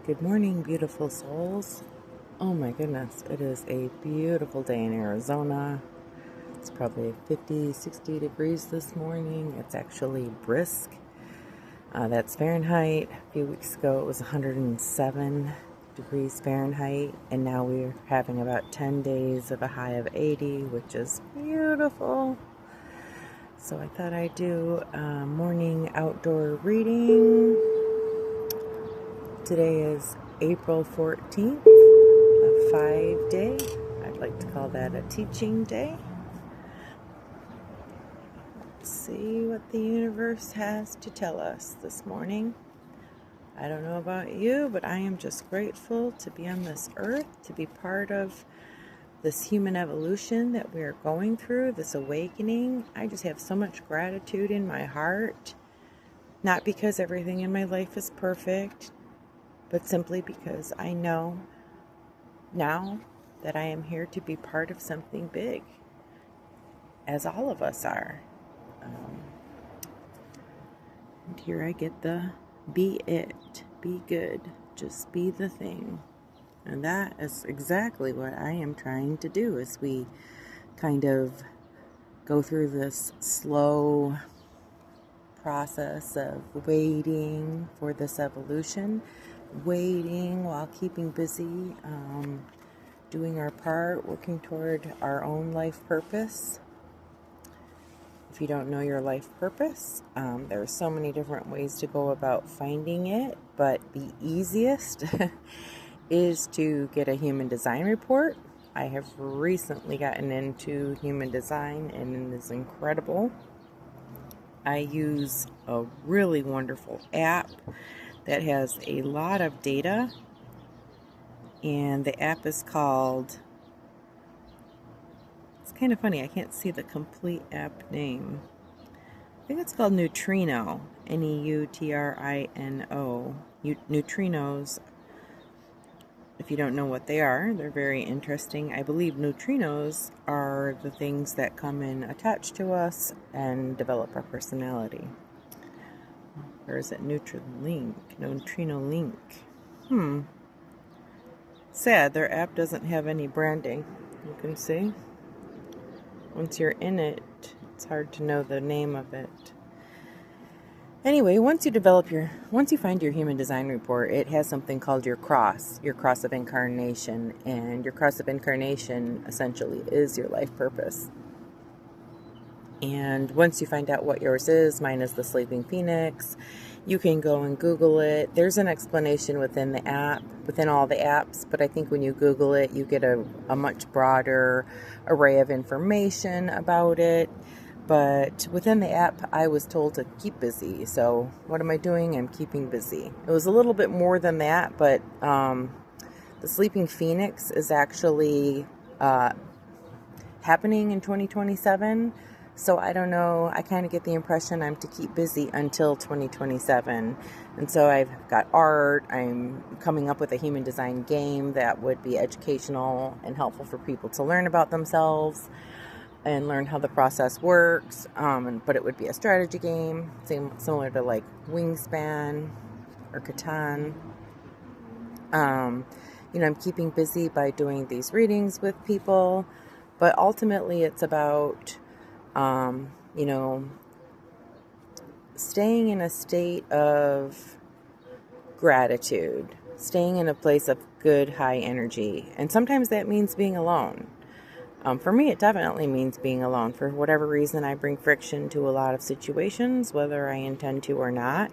Good morning, beautiful souls. Oh my goodness, it is a beautiful day in Arizona. It's probably 50, 60 degrees this morning. It's actually brisk. That's Fahrenheit. A few weeks ago it was 107 degrees Fahrenheit, and now we're having about 10 days of a high of 80, which is beautiful. So I thought I'd do a morning outdoor reading. Today is April 14th, a 5-day. I'd like to call that a teaching day. Let's see what the universe has to tell us this morning. I don't know about you, but I am just grateful to be on this earth, to be part of this human evolution that we are going through, this awakening. I just have so much gratitude in my heart, not because everything in my life is perfect, but simply because I know now that I am here to be part of something big, as all of us are. And here I get the be it, be good, just be the thing. And that is exactly what I am trying to do as we kind of go through this slow process of waiting for this evolution, waiting while keeping busy, doing our part, working toward our own life purpose. If you don't know your life purpose, there are so many different ways to go about finding it, but the easiest is to get a human design report. I have recently gotten into human design, and it is incredible. I use a really wonderful app that has a lot of data, and the app is called, it's kind of funny, I can't see the complete app name. I think it's called Neutrino, Neutrino. Neutrinos, if you don't know what they are, they're very interesting. I believe neutrinos are the things that come in attached to us and develop our personality. Or is it Neutrino Link? Sad, their app doesn't have any branding. You can see. Once you're in it, it's hard to know the name of it. Anyway, once you find your human design report, it has something called your cross of incarnation, and your cross of incarnation essentially is your life purpose. And once you find out what yours is, mine is the Sleeping Phoenix, you can go and Google it. There's an explanation within the app, within all the apps, but I think when you Google it, you get a much broader array of information about it. But within the app, I was told to keep busy. So what am I doing? I'm keeping busy. It was a little bit more than that, but the Sleeping Phoenix is actually happening in 2027. So I don't know, I kind of get the impression I'm to keep busy until 2027. And so I've got art, I'm coming up with a human design game that would be educational and helpful for people to learn about themselves and learn how the process works. But it would be a strategy game, similar to like Wingspan or Catan. I'm keeping busy by doing these readings with people, but ultimately it's about staying in a state of gratitude, staying in a place of good, high energy. And sometimes that means being alone. For me, it definitely means being alone. For whatever reason, I bring friction to a lot of situations, whether I intend to or not.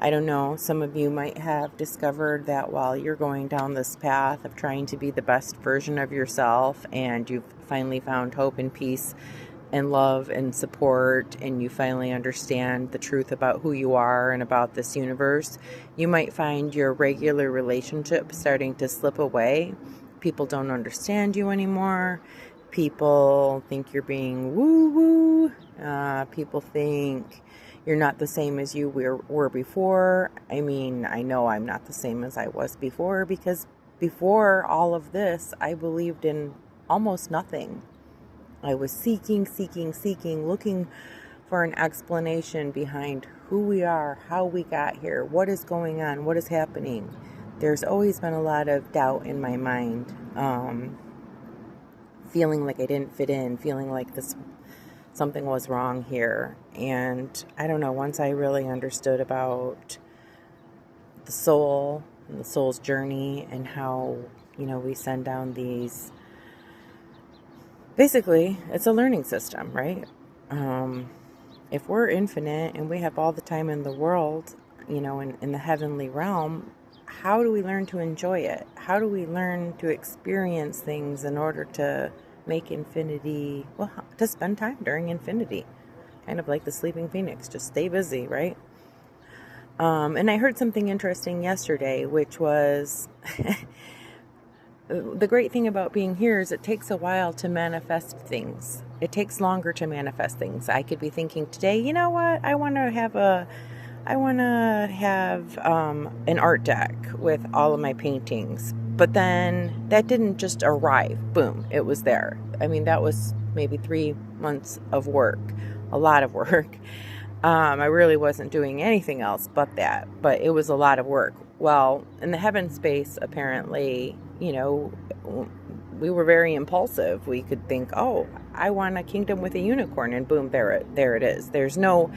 I don't know. Some of you might have discovered that while you're going down this path of trying to be the best version of yourself, and you've finally found hope and peace and love and support, and you finally understand the truth about who you are and about this universe, you might find your regular relationship starting to slip away. People don't understand you anymore. People think you're being woo-woo. People think you're not the same as you were before. I mean, I know I'm not the same as I was before, because before all of this, I believed in almost nothing. I was seeking, looking for an explanation behind who we are, how we got here, what is going on, what is happening. there's always been a lot of doubt in my mind, feeling like I didn't fit in, feeling like something was wrong here. And I don't know, once I really understood about the soul and the soul's journey and how, we send down these, basically, it's a learning system, right? If we're infinite and we have all the time in the world, in the heavenly realm, how do we learn to enjoy it? How do we learn to experience things in order to make infinity, to spend time during infinity? Kind of like the sleeping phoenix, just stay busy, right? And I heard something interesting yesterday, which was the great thing about being here is it takes a while to manifest things. It takes longer to manifest things. I could be thinking today, you know what? I want to have an art deck with all of my paintings. But then that didn't just arrive. Boom, it was there. I mean, that was maybe 3 months of work, a lot of work. I really wasn't doing anything else but that, but it was a lot of work. Well, in the heaven space, apparently, we were very impulsive. We could think, oh, I want a kingdom with a unicorn, and boom, there it is. There's no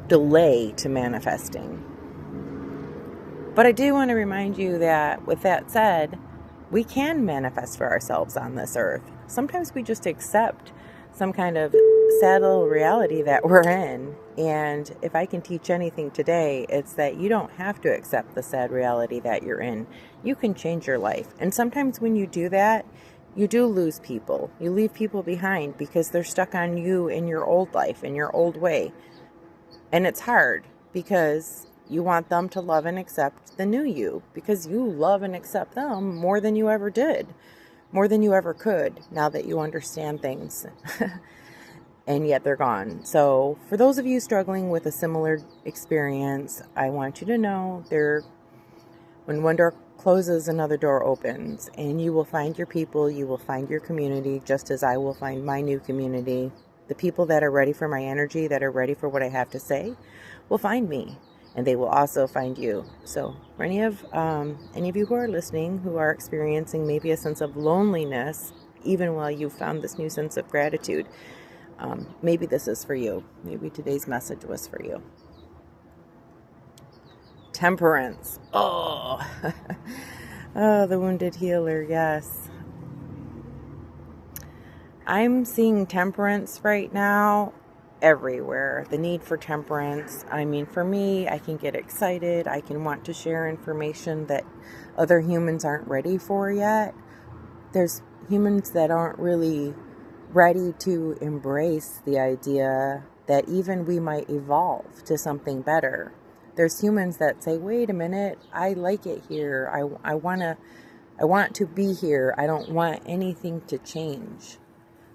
delay to manifesting. But I do want to remind you that, with that said, we can manifest for ourselves on this earth. Sometimes we just accept some kind of saddle reality that we're in. And if I can teach anything today, it's that you don't have to accept the sad reality that you're in. You can change your life. And sometimes when you do that, you do lose people. You leave people behind because they're stuck on you in your old life, in your old way. And it's hard because you want them to love and accept the new you, because you love and accept them more than you ever did, more than you ever could, now that you understand things. And yet they're gone. So for those of you struggling with a similar experience, I want you to know when one door closes, another door opens, and you will find your people, you will find your community, just as I will find my new community. The people that are ready for my energy, that are ready for what I have to say, will find me, and they will also find you. So for any of you who are listening, who are experiencing maybe a sense of loneliness, even while you found this new sense of gratitude, maybe this is for you. Maybe today's message was for you. Temperance. Oh, oh, the wounded healer. Yes. I'm seeing temperance right now everywhere. The need for temperance. I mean, for me, I can get excited. I can want to share information that other humans aren't ready for yet. There's humans that aren't really ready to embrace the idea that even we might evolve to something better. There's humans that say, wait a minute, I like it here. I want to be here. I don't want anything to change.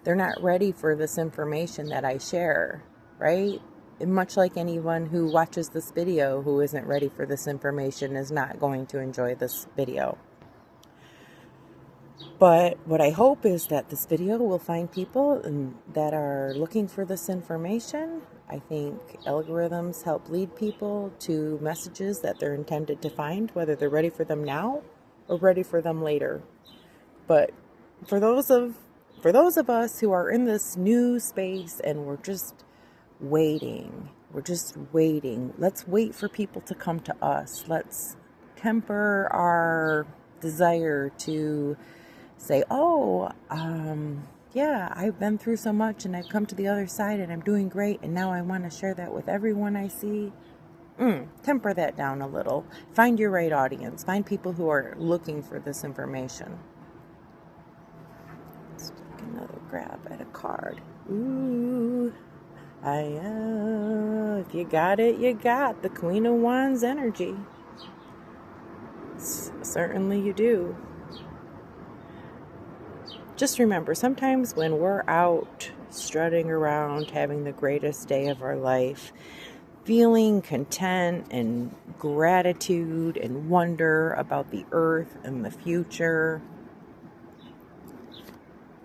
They're not ready for this information that I share, right? And much like anyone who watches this video who isn't ready for this information is not going to enjoy this video. But what I hope is that this video will find people that are looking for this information. I think algorithms help lead people to messages that they're intended to find, whether they're ready for them now or ready for them later. But for those of us who are in this new space and we're just waiting, let's wait for people to come to us. Let's temper our desire to say, yeah, I've been through so much and I've come to the other side and I'm doing great and now I want to share that with everyone I see. Temper that down a little. Find your right audience. Find people who are looking for this information. Let's take another grab at a card. Ooh, if you got it, you got the Queen of Wands energy. Certainly you do. Just remember, sometimes when we're out strutting around, having the greatest day of our life, feeling content and gratitude and wonder about the earth and the future,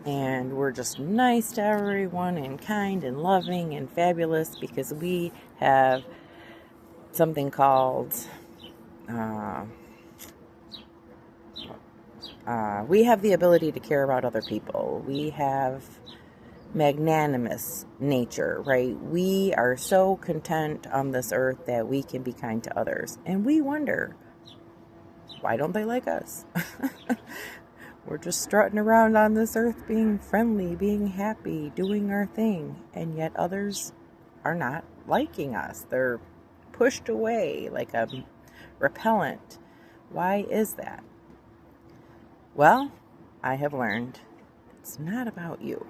and we're just nice to everyone and kind and loving and fabulous because we have something called We have the ability to care about other people. We have magnanimous nature, right? We are so content on this earth that we can be kind to others. And we wonder, why don't they like us? We're just strutting around on this earth being friendly, being happy, doing our thing. And yet others are not liking us. They're pushed away like a repellent. Why is that? Well, I have learned it's not about you.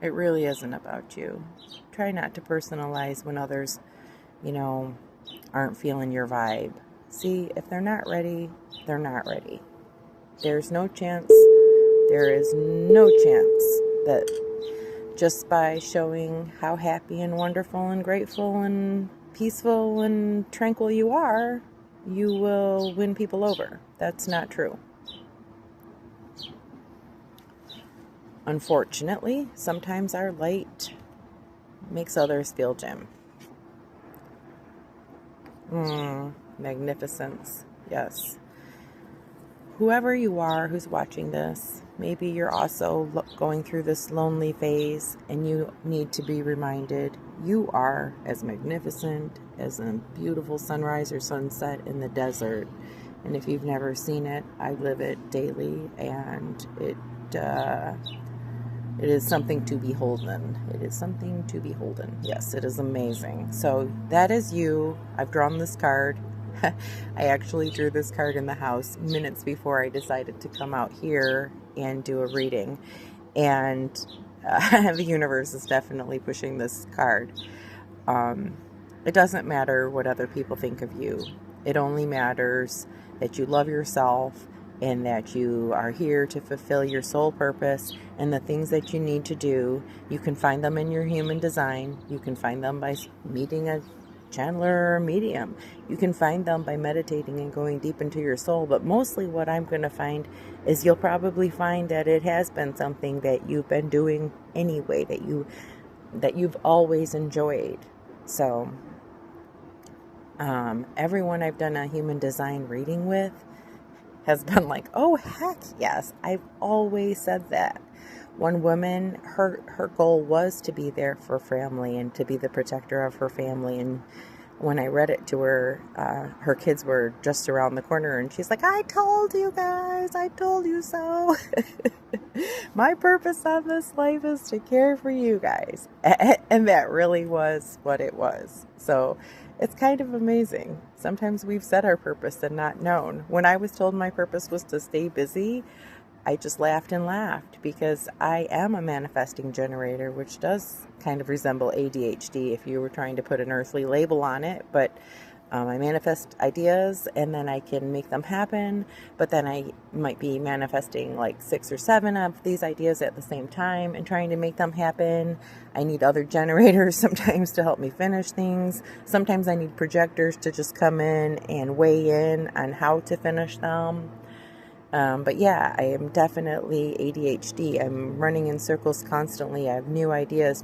It really isn't about you. Try not to personalize when others, aren't feeling your vibe. See, if they're not ready, they're not ready. There is no chance that just by showing how happy and wonderful and grateful and peaceful and tranquil you are, you will win people over. That's not true. Unfortunately, sometimes our light makes others feel dim. Magnificence. Yes. Whoever you are who's watching this, maybe you're also going through this lonely phase and you need to be reminded you are as magnificent as a beautiful sunrise or sunset in the desert. And if you've never seen it, I live it daily, and it is something to beholden. It is something to beholden. Yes, it is amazing. So that is you. I've drawn this card. I actually drew this card in the house minutes before I decided to come out here and do a reading. And the universe is definitely pushing this card. It doesn't matter what other people think of you. It only matters that you love yourself and that you are here to fulfill your soul purpose, and the things that you need to do, you can find them in your human design. You can find them by meeting a channeler or a medium. You can find them by meditating and going deep into your soul. But mostly what I'm going to find is you'll probably find that it has been something that you've been doing anyway, that you've always enjoyed. So everyone I've done a human design reading with has been like, oh, heck yes, I've always said that. One woman, her goal was to be there for family and to be the protector of her family. And when I read it to her, her kids were just around the corner, and she's like, I told you guys, I told you so. My purpose on this life is to care for you guys. And that really was what it was. So it's kind of amazing. Sometimes we've set our purpose and not known. When I was told my purpose was to stay busy, I just laughed and laughed, because I am a manifesting generator, which does kind of resemble ADHD if you were trying to put an earthly label on it. But I manifest ideas and then I can make them happen. But then I might be manifesting like 6 or 7 of these ideas at the same time and trying to make them happen. I need other generators sometimes to help me finish things. Sometimes I need projectors to just come in and weigh in on how to finish them. But yeah, I am definitely ADHD. I'm running in circles constantly. I have new ideas.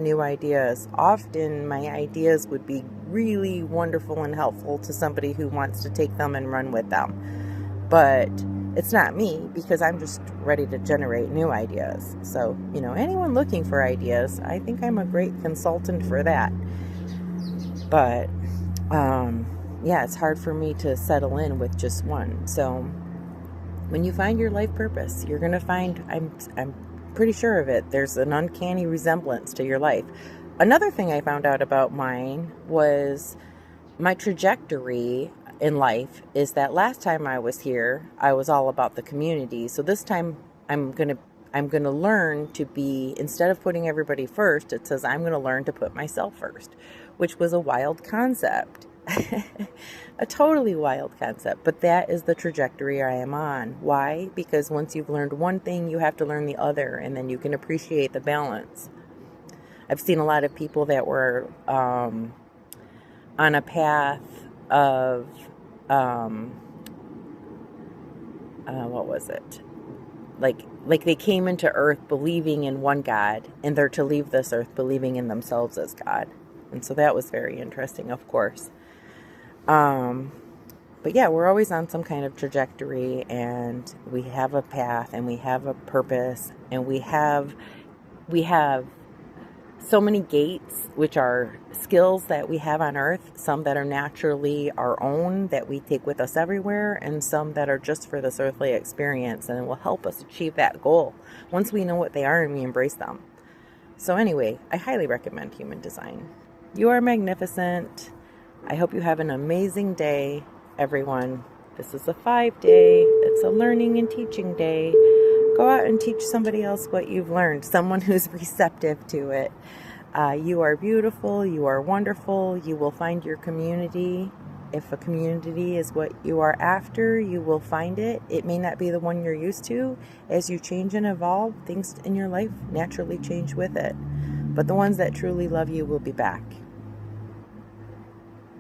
Often my ideas would be really wonderful and helpful to somebody who wants to take them and run with them. But it's not me, because I'm just ready to generate new ideas. So, anyone looking for ideas, I think I'm a great consultant for that. But, yeah, it's hard for me to settle in with just one. So when you find your life purpose, you're going to find, I'm pretty sure of it, there's an uncanny resemblance to your life. Another thing I found out about mine was my trajectory in life is that last time I was here, I was all about the community. So this time I'm going to learn to be, instead of putting everybody first, it says I'm going to learn to put myself first, which was a wild concept. A totally wild concept, but that is the trajectory I am on. Why? Because once you've learned one thing, you have to learn the other, and then you can appreciate the balance. I've seen a lot of people that were on a path of what was it? Like they came into earth believing in one God, and they're to leave this earth believing in themselves as God. And so that was very interesting, of course. But yeah, we're always on some kind of trajectory, and we have a path, and we have a purpose, and we have so many gates, which are skills that we have on earth, some that are naturally our own that we take with us everywhere, and some that are just for this earthly experience and will help us achieve that goal once we know what they are and we embrace them. So anyway, I highly recommend Human Design. You are magnificent. I hope you have an amazing day, everyone. This is a 5-day. It's a learning and teaching day. Go out and teach somebody else what you've learned, someone who's receptive to it. You are beautiful. You are wonderful. You will find your community. If a community is what you are after, you will find it. It may not be the one you're used to. As you change and evolve, things in your life naturally change with it. But the ones that truly love you will be back.